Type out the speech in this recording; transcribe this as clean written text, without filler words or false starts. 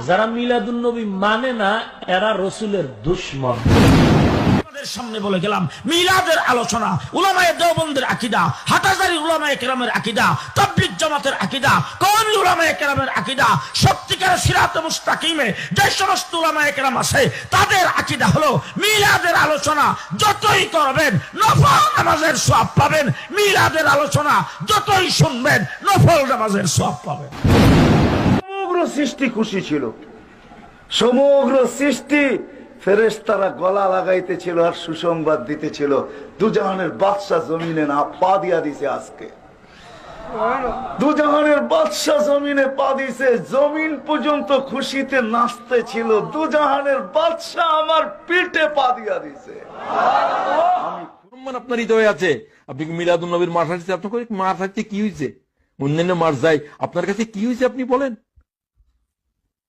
যারা মিলাদুন নবী মানে না এরা রসুলের দুশমন। সামনে বলে গেলাম মিলাদের আলোচনা, উলামায়ে দেওবন্দের আকীদা, হাটাজারি উলামায়ে কেরামের আকীদা, তাবলীগ জামাতের আকীদা, কওমি উলামায়ে কেরামের আকীদা, সত্যিকারের সিরাতে মুস্তাকিমে যে সমস্ত উলামায়ে কেরাম আছে তাদের আকীদা হলো মিলাদের আলোচনা যতই করবেন নফল নামাজের সওয়াব পাবেন, মিলাদের আলোচনা যতই শুনবেন নফল নামাজের সওয়াব পাবেন। সমগ্র সৃষ্টি খুশি ছিল, সমগ্র সৃষ্টি ফেরেশতারা গলা লাগাইতেছিল আর সুসংবাদ দিতেছিল দুজাহানের বাদশাহ জমিনে না পা দিয়া দিছে। আজকে দুজাহানের বাদশাহ জমিনে পা দিছে, জমিন পর্যন্ত খুশিতে নাচতে ছিল। দুজাহানের বাদশাহ আমার পিঠে পা দিয়া দিছে। আপনার হৃদয়ে আছে, আপনি মিলাদুন নবীর মাস আসছে, আপনার মাস আসছে কি হয়েছে? অন্যান্য মাস যায়, আপনার কাছে কি হয়েছে আপনি বলেন।